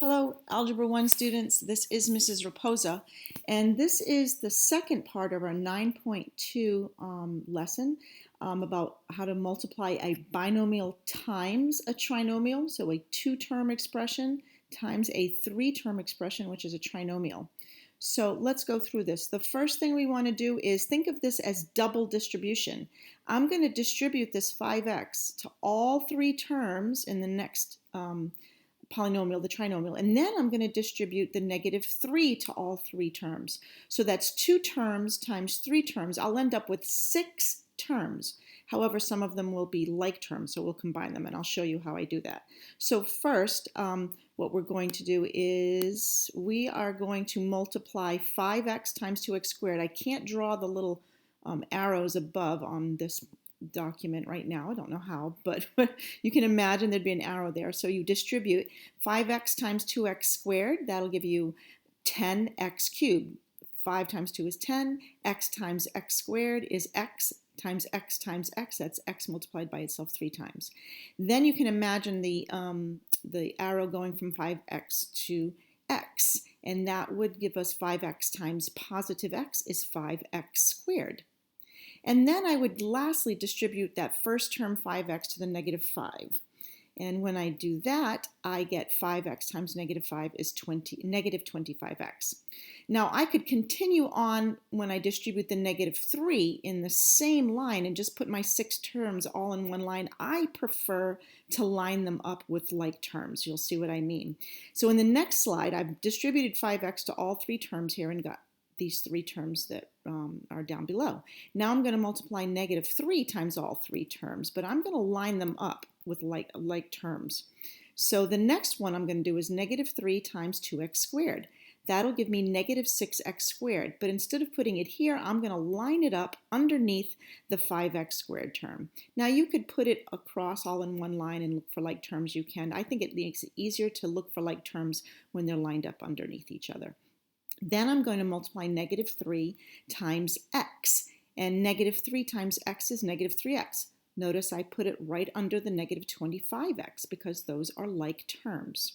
Hello, Algebra 1 students. This is Mrs. Raposa, and this is the second part of our 9.2 lesson about how to multiply a binomial times a trinomial, so a two-term expression times a three-term expression, which is a trinomial. So let's go through this. The first thing we want to do is think of this as double distribution. I'm going to distribute this 5x to all three terms in the next polynomial, the trinomial, and then I'm going to distribute the -3 to all three terms. So that's 2 terms times 3 terms. I'll end up with 6 terms. However, some of them will be like terms, so we'll combine them, and I'll show you how I do that. So first, what we're going to do is we are going to multiply 5x times 2x squared. I can't draw the little arrows above on this document right now. I don't know how, but you can imagine there'd be an arrow there. So you distribute 5x times 2x squared. That'll give you 10x cubed. 5 times 2 is 10. X times x squared is x times x times x. That's x multiplied by itself 3 times. Then you can imagine the arrow going from 5x to x, and that would give us 5x times positive x is 5x squared. And then I would lastly distribute that first term 5x to the -5. And when I do that, I get 5x times -5 is -25x. Now I could continue on when I distribute the -3 in the same line and just put my 6 terms all in one line. I prefer to line them up with like terms. You'll see what I mean. So in the next slide, I've distributed 5x to all 3 terms here and got these 3 terms that are down below. Now I'm going to multiply -3 times all 3 terms, but I'm going to line them up with like terms. So the next one I'm going to do is -3 times 2x squared. That'll give me -6x squared, but instead of putting it here, I'm going to line it up underneath the 5x squared term. Now you could put it across all in one line and look for like terms. You can. I think it makes it easier to look for like terms when they're lined up underneath each other. Then I'm going to multiply -3 times x, and -3 times x is -3x. Notice I put it right under the -25x because those are like terms.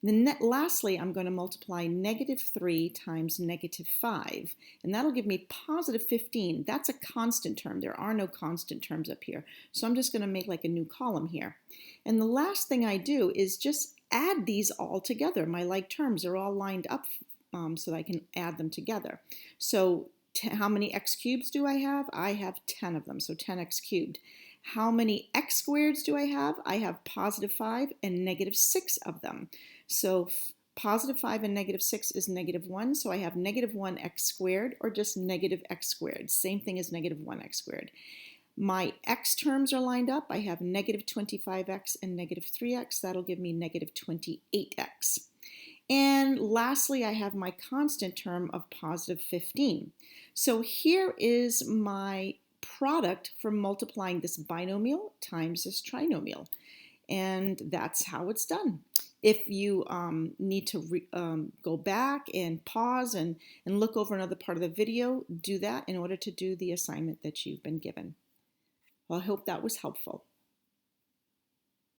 And then lastly, I'm going to multiply -3 times -5, and that'll give me +15. That's a constant term. There are no constant terms up here. So I'm just going to make like a new column here. And the last thing I do is just add these all together. My like terms are all lined up so that I can add them together. So how many x cubes do I have? I have 10 of them, so 10x cubed. How many x squareds do I have? I have +5 and -6 of them. So +5 and -6 is -1, so I have -1x squared or just -x squared. Same thing as -1x squared. My x terms are lined up. I have -25x and -3x. That'll give me -28x. And lastly, I have my constant term of +15. So here is my product for multiplying this binomial times this trinomial. And that's how it's done. If you need to go back and pause and look over another part of the video, do that in order to do the assignment that you've been given. Well, I hope that was helpful.